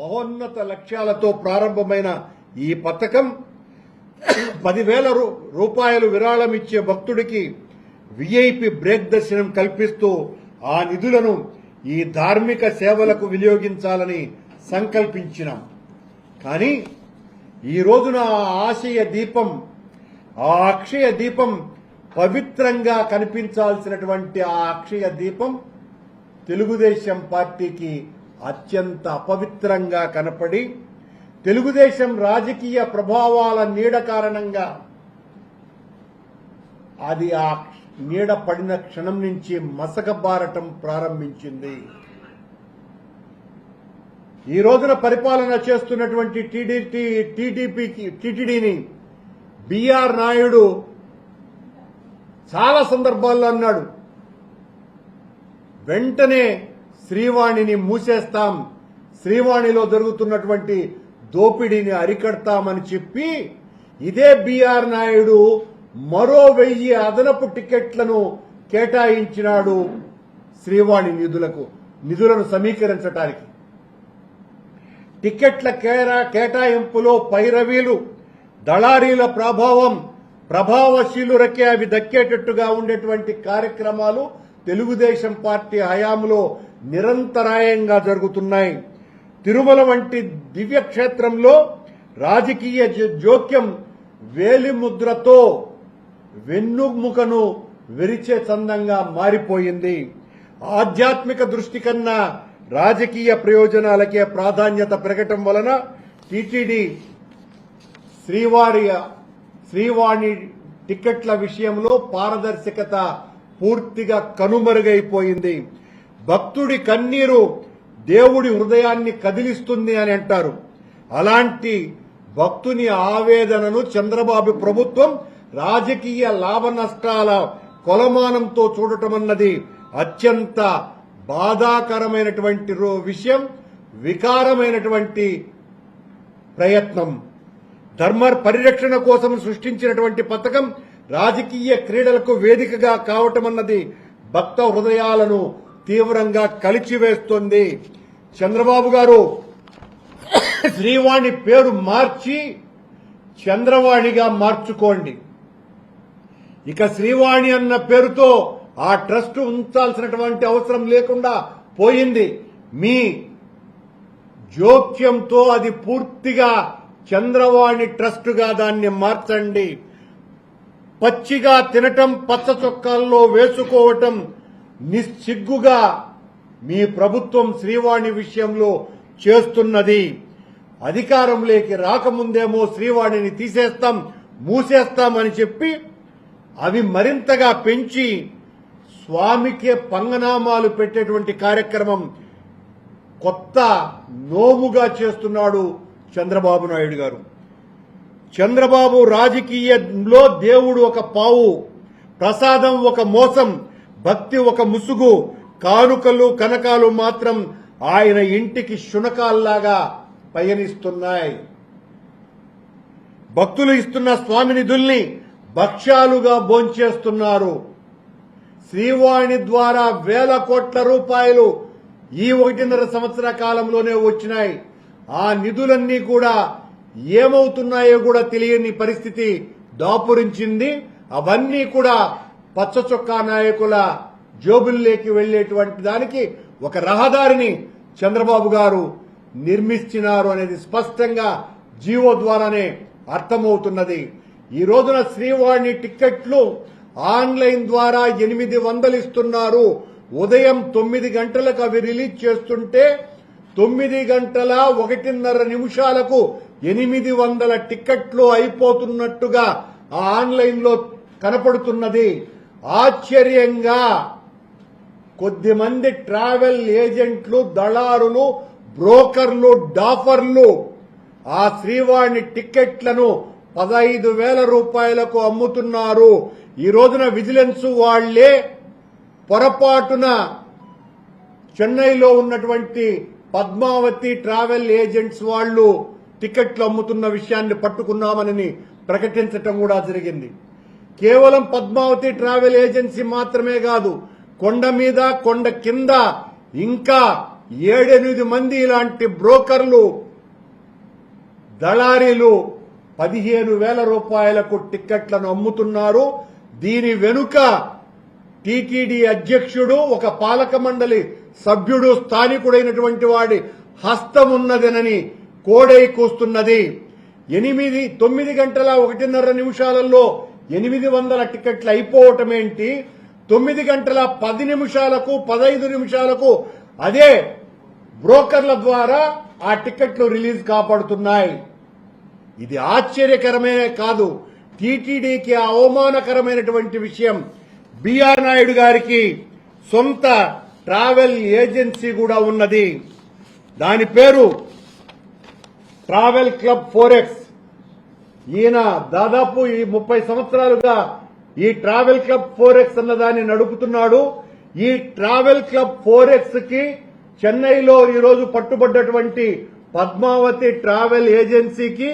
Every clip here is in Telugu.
మహోన్నత లక్ష్యాలతో ప్రారంభమైన ఈ పథకం 10,000 రూపాయలు విరాళం ఇచ్చే భక్తుడికి విఐపి బ్రేక్ దర్శనం కల్పిస్తూ ఆ నిధులను ఈ ధార్మిక సేవలకు వినియోగించాలని సంకల్పించినాం. కానీ ఈ రోజున ఆ ఆశయ దీపం, ఆ అక్షయ దీపం పవిత్రంగా కనిపించాల్సినటువంటి ఆ అక్షయ దీపం తెలుగుదేశం పార్టీకి అత్యంత అపవిత్రంగా కనపడి తెలుగుదేశం రాజకీయ ప్రభావాల నీడ కారణంగా అది ఆ నీడ పడిన క్షణం నుంచి మసకబారటం ప్రారంభించింది. ఈ రోజున పరిపాలన చేస్తున్నటువంటి టీటీడీని బిఆర్ నాయుడు చాలా సందర్భాల్లో అన్నాడు, వెంటనే శ్రీవాణిని మూసేస్తాం, శ్రీవాణిలో జరుగుతున్నటువంటి దోపిడీని అరికడతామని చెప్పి ఇదే బిఆర్ నాయుడు మరో 1000 అదనపు టికెట్లను కేటాయించినాడు శ్రీవాణి నిధులను సమీకరించడానికి. టికెట్ల కేటాయింపులో పైరవీలు, దళారీల ప్రభావశీలురకే అవి దక్కేటట్టుగా ఉండేటువంటి కార్యక్రమాలు తెలుగుదేశం పార్టీ హయాంలో నిరంతరాయంగా జరుగుతున్నాయి. తిరుమల వంటి దివ్యక్షేత్రంలో రాజకీయ జోక్యం వేలిముద్రతో వెన్నుముకను విరిచే చందంగా మారిపోయింది. ఆధ్యాత్మిక దృష్టి కన్నా రాజకీయ ప్రయోజనాలకే ప్రాధాన్యత పెరగటం వలన టీటీడీ శ్రీవాణి టికెట్ల విషయంలో పారదర్శకత పూర్తిగా కనుమరుగైపోయింది. భక్తుడి కన్నీరు దేవుడి హృదయాన్ని కదిలిస్తుంది అని అంటారు. అలాంటి భక్తుని ఆవేదనను చంద్రబాబు ప్రభుత్వం రాజకీయ లాభ నష్టాల కొలమానంతో చూడటమన్నది అత్యంత బాధాకరమైనటువంటి విషయం, వికారమైనటువంటి ప్రయత్నం. ధర్మ పరిరక్షణ కోసం సృష్టించినటువంటి పథకం రాజకీయ క్రీడలకు వేదికగా కావటమన్నది భక్త హృదయాలను తీవ్రంగా కలిచివేస్తోంది. చంద్రబాబు గారు శ్రీవాణి పేరు మార్చి చంద్రవాణిగా మార్చుకోండి. ఇక శ్రీవాణి అన్న పేరుతో ఆ ట్రస్ట్ ఉంచాల్సినటువంటి అవసరం లేకుండా పోయింది. మీ జోక్యంతో అది పూర్తిగా చంద్రవాణి ట్రస్టుగా దాన్ని మార్చండి. పచ్చిగా తినటం, పచ్చ చొక్కాల్లో వేసుకోవటం నిస్సిగ్గుగా మీ ప్రభుత్వం శ్రీవాణి విషయంలో చేస్తున్నది. అధికారంలోకి రాకముందేమో శ్రీవాణిని తీసేస్తాం, మూసేస్తామని చెప్పి అవి మరింతగా పెంచి స్వామికే పంగనామాలు పెట్టేటువంటి కార్యక్రమం కొత్త నోముగా చేస్తున్నాడు చంద్రబాబు నాయుడు గారు. చంద్రబాబు రాజకీయంలో దేవుడు ఒక పావు, ప్రసాదం ఒక మోసం, భక్తి ఒక ముసుగు, కానుకలు కనకాలు మాత్రం ఆయన ఇంటికి శునకాల్లాగా పయనిస్తున్నాయి. భక్తులు ఇస్తున్న స్వామి నిధుల్ని భక్ష్యాలుగా భోంచేస్తున్నారు. శ్రీవాణి ద్వారా వేల కోట్ల రూపాయలు ఈ 1.5 సంవత్సర కాలంలోనే వచ్చినాయి. ఆ నిధులన్నీ కూడా ఏమవుతున్నాయో కూడా తెలియని పరిస్థితి దాపురించింది. అవన్నీ కూడా పచ్చ చొక్కా నాయకుల జోబుల్లోకి వెళ్లేటువంటి దానికి ఒక రహదారిని చంద్రబాబు గారు నిర్మిస్తున్నారు అనేది స్పష్టంగా జీవో ద్వారానే అర్థమవుతున్నది. ఈ రోజున శ్రీవాణి టిక్కెట్లు ఆన్లైన్ ద్వారా 800 ఇస్తున్నారు. ఉదయం 9 గంటలకు అవి రిలీజ్ చేస్తుంటే 9 గంటల 1.5 నిమిషాలకు 800 టిక్కెట్లు అయిపోతున్నట్టుగా ఆ ఆన్లైన్ లో కనపడుతున్నది. ఆశ్చర్యంగా కొద్దిమంది ట్రావెల్ ఏజెంట్లు, దళారులు, బ్రోకర్లు, డాఫర్లు ఆ శ్రీవాణి టిక్కెట్లను 15,000 రూపాయలకు అమ్ముతున్నారు. ఈ రోజున విజిలెన్స్ వాళ్లే పొరపాటున చెన్నైలో ఉన్నటువంటి పద్మావతి ట్రావెల్ ఏజెంట్స్ వాళ్లు టికెట్లు అమ్ముతున్న విషయాన్ని పట్టుకున్నామని ప్రకటించటం కూడా జరిగింది. కేవలం పద్మావతి ట్రావెల్ ఏజెన్సీ మాత్రమే కాదు, కొండ మీద కొండ కింద ఇంకా 7-8 మంది ఇలాంటి బ్రోకర్లు, దళారీలు 15,000 రూపాయలకు టిక్కెట్లను అమ్ముతున్నారు. దీని వెనుక టీటీడీ అధ్యక్షుడు, ఒక పాలక మండలి సభ్యుడు, స్థానికుడైనటువంటి వాడి హస్తమున్నదనని కోడై కూస్తున్నది. 9 గంటల 1:30 నిమిషాలలో 800 టికెట్లు అయిపోవటమేంటి? 9 గంటల 10 నిమిషాలకు 15 నిమిషాలకు అదే బ్రోకర్ల ద్వారా ఆ టికెట్లు రిలీజ్ కాబడుతున్నాయి. ఇది ఆశ్చర్యకరమే కాదు, టీటీడీకి అవమానకరమైనటువంటి విషయం. బిఆర్ నాయుడు గారికి సొంత ట్రావెల్ ఏజెన్సీ కూడా ఉన్నది. దాని పేరు ట్రావెల్ క్లబ్ 4X. ఈయన దాదాపు ఈ 30 సంవత్సరాలుగా ఈ ట్రావెల్ క్లబ్ 4X అన్నదాన్ని నడుపుతున్నాడు. ఈ ట్రావెల్ క్లబ్ 4X కి చెన్నైలో ఈరోజు పట్టుబడ్డటువంటి పద్మావతి ట్రావెల్ ఏజెన్సీకి,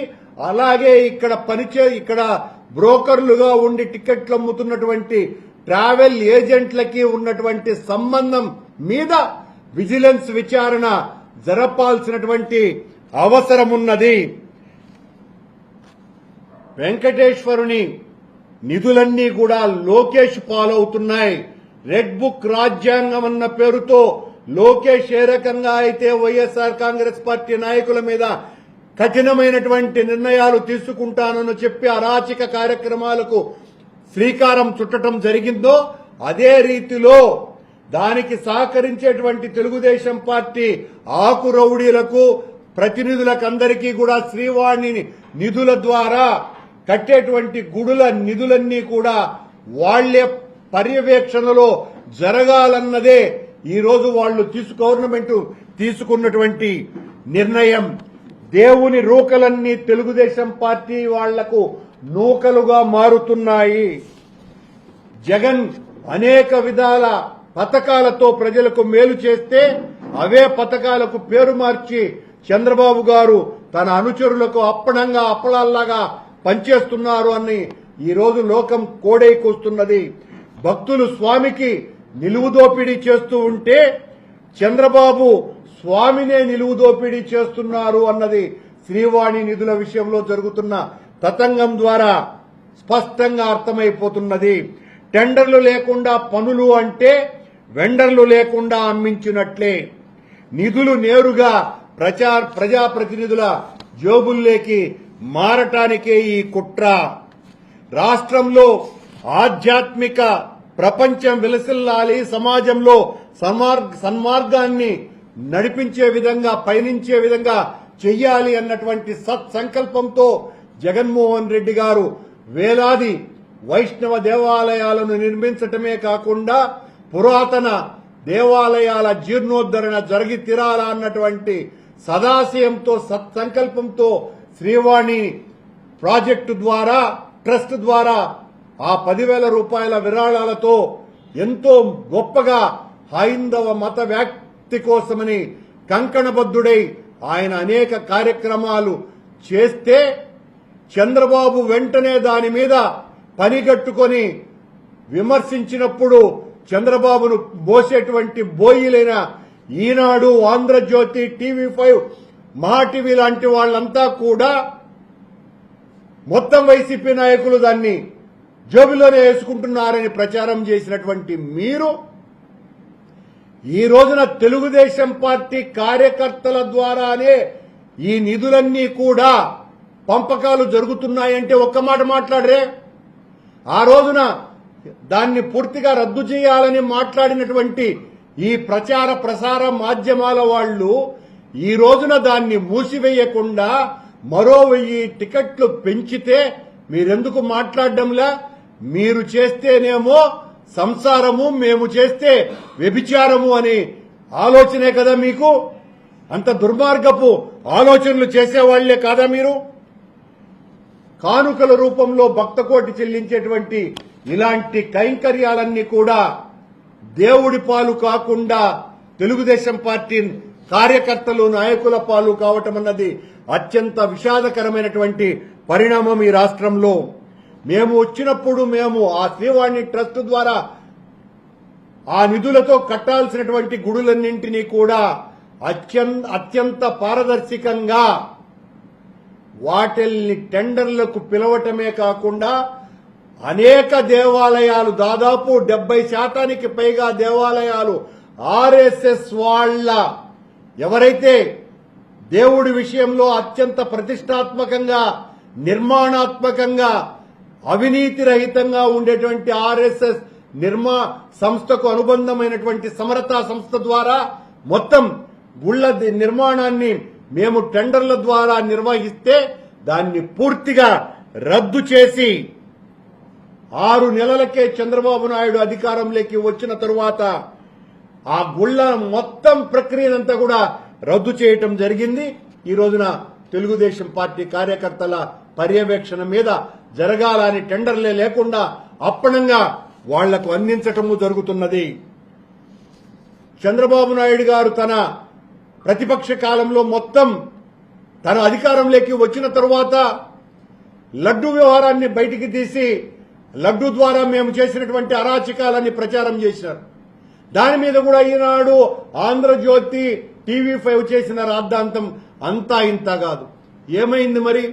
అలాగే ఇక్కడ బ్రోకర్లుగా ఉండి టికెట్లు అమ్ముతున్నటువంటి ట్రావెల్ ఏజెంట్లకి ఉన్నటువంటి సంబంధం మీద విజిలెన్స్ విచారణ జరపాల్సినటువంటి అవసరమున్నది. వెంకటేశ్వరుని నిధులన్నీ కూడా లోకేష్ పాలవుతున్నాయి. రెడ్ బుక్ రాజ్యాంగం అన్న పేరుతో లోకేష్ ఏ రకంగా అయితే వైఎస్ఆర్ కాంగ్రెస్ పార్టీ నాయకుల మీద కఠినమైనటువంటి నిర్ణయాలు తీసుకుంటానని చెప్పి అరాచక కార్యక్రమాలకు శ్రీకారం చుట్టడం జరిగిందో, అదే రీతిలో దానికి సహకరించేటువంటి తెలుగుదేశం పార్టీ ఆకు రౌడీలకు, ప్రతినిధులకందరికీ కూడా శ్రీవాణి నిధుల ద్వారా కట్టేటువంటి గుడుల నిధులన్నీ కూడా వాళ్లే పర్యవేక్షణలో జరగాలన్నదే ఈ రోజు వాళ్ళు గవర్నమెంట్ తీసుకున్నటువంటి నిర్ణయం. దేవుని రూకలన్నీ తెలుగుదేశం పార్టీ వాళ్లకు నూకలుగా మారుతున్నాయి. జగన్ అనేక విధాల పథకాలతో ప్రజలకు మేలు చేస్తే అవే పథకాలకు పేరు మార్చి చంద్రబాబు గారు తన అనుచరులకు అప్పనంగా అప్పలాల్లాగా పనిచేస్తున్నారు అని ఈ రోజు లోకం కోడై కూస్తున్నది. భక్తులు స్వామికి నిలువు దోపిడీ చేస్తూ ఉంటే చంద్రబాబు స్వామినే నిలువు దోపిడీ చేస్తున్నారు అన్నది శ్రీవాణి నిధుల విషయంలో జరుగుతున్న తతంగం ద్వారా స్పష్టంగా అర్థమైపోతున్నది. టెండర్లు లేకుండా పనులు అంటే వెండర్లు లేకుండా అమ్మించినట్లే. నిధులు నేరుగా ప్రజాప్రతినిధుల జోబుల్లోకి మారటానికే ఈ కుట్ర. రాష్ట్రంలో ఆధ్యాత్మిక ప్రపంచం విలసిల్లాలి, సమాజంలో సన్మార్గాన్ని నడిపించే విధంగా, పయనించే విధంగా చెయ్యాలి అన్నటువంటి సత్సంకల్పంతో జగన్మోహన్ రెడ్డి గారు వేలాది వైష్ణవ దేవాలయాలను నిర్మించటమే కాకుండా పురాతన దేవాలయాల జీర్ణోద్ధరణ జరిగి తీరాలా అన్నటువంటి సదాశయంతో, సత్సంకల్పంతో శ్రీవాణి ప్రాజెక్టు ద్వారా, ట్రస్ట్ ద్వారా ఆ 10,000 రూపాయల విరాళాలతో ఎంతో గొప్పగా హైందవ మత వ్యాప్తి కోసమని కంకణబద్దుడై ఆయన అనేక కార్యక్రమాలు చేస్తే చంద్రబాబు వెంటనే దాని మీద పనిగట్టుకొని విమర్శించినప్పుడు చంద్రబాబును మోసేటువంటి బోయిలైన ఈనాడు, ఆంధ్రజ్యోతి, టీవీ5, మహా టీవీ లాంటి వాళ్లంతా కూడా మొత్తం వైసీపీ నాయకులు దాన్ని జోబిలోనే వేసుకుంటున్నారని ప్రచారం చేసినటువంటి మీరు ఈ రోజున తెలుగుదేశం పార్టీ కార్యకర్తల ద్వారానే ఈ నిధులన్నీ కూడా పంపకాలు జరుగుతున్నాయంటే ఒక్క మాట మాట్లాడరే. ఆ రోజున దాన్ని పూర్తిగా రద్దు చేయాలని మాట్లాడినటువంటి ఈ ప్రచార ప్రసార మాధ్యమాల వాళ్లు ఈ రోజున దాన్ని మూసివేయకుండా మరో 1000 టికెట్లు పెంచితే మీరెందుకు మాట్లాడడంలా? మీరు చేస్తేనేమో సంసారము, మేము చేస్తే వ్యభిచారము అనే ఆలోచనే కదా మీకు? అంత దుర్మార్గపు ఆలోచనలు చేసేవాళ్లే కాదా మీరు? కానుకల రూపంలో భక్తకోటి చెల్లించేటువంటి ఇలాంటి కైంకర్యాలన్నీ కూడా దేవుడి పాలు కాకుండా తెలుగుదేశం పార్టీ కార్యకర్తలు, నాయకుల పాలు కావటం అన్నది అత్యంత విషాదకరమైనటువంటి పరిణామం ఈ రాష్ట్రంలో. మేము వచ్చినప్పుడు మేము ఆ శ్రీవాణి ట్రస్ట్ ద్వారా ఆ నిధులతో కట్టాల్సినటువంటి గుడులన్నింటినీ కూడా అత్యంత పారదర్శకంగా వాటిల్ని టెండర్లకు పిలవటమే కాకుండా అనేక దేవాలయాలు, దాదాపు 70% పైగా దేవాలయాలు ఆర్ఎస్ఎస్ వాళ్ళ, ఎవరైతే దేవుడి విషయంలో అత్యంత ప్రతిష్టాత్మకంగా, నిర్మాణాత్మకంగా, అవినీతి రహితంగా ఉండేటువంటి ఆర్ఎస్ఎస్ సంస్థకు అనుబంధమైనటువంటి సమరతా సంస్థ ద్వారా మొత్తం గుళ్ల నిర్మాణాన్ని మేము టెండర్ల ద్వారా నిర్వహిస్తే దాన్ని పూర్తిగా రద్దు చేసి 6 నెలలకే చంద్రబాబు నాయుడు అధికారంలోకి వచ్చిన తరువాత ఆ గుళ్ల మొత్తం ప్రక్రియనంతా కూడా రద్దు చేయటం జరిగింది. ఈ రోజున తెలుగుదేశం పార్టీ కార్యకర్తల పర్యవేక్షణ మీద జరగాలని టెండర్లే లేకుండా అప్పనంగా వాళ్లకు అందించటము జరుగుతున్నది. చంద్రబాబు నాయుడు గారు తన ప్రతిపక్ష కాలంలో మొత్తం తన అధికారంలోకి వచ్చిన తరువాత లడ్డూ వ్యవహారాన్ని బయటికి తీసి లడ్డూ ద్వారా మేము చేసినటువంటి అరాచకాలని ప్రచారం చేశారు. దాని మీద కూడా ఈనాడు, ఆంధ్రజ్యోతి, TV5 చేసిన రాద్ధాంతం అంతా ఇంత కాదు. ఏమైంది మరి?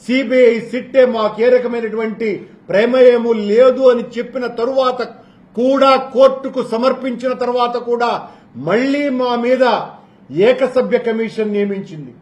సిబిఐ, సిట్టే మా కీలకమైనటువంటి ప్రమేయము లేదు అని చెప్పిన తరువాత కూడా, కోర్టుకు సమర్పించిన తర్వాత కూడా మళ్లీ మా మీద ఏకసభ్య కమిషన్ నియమించింది.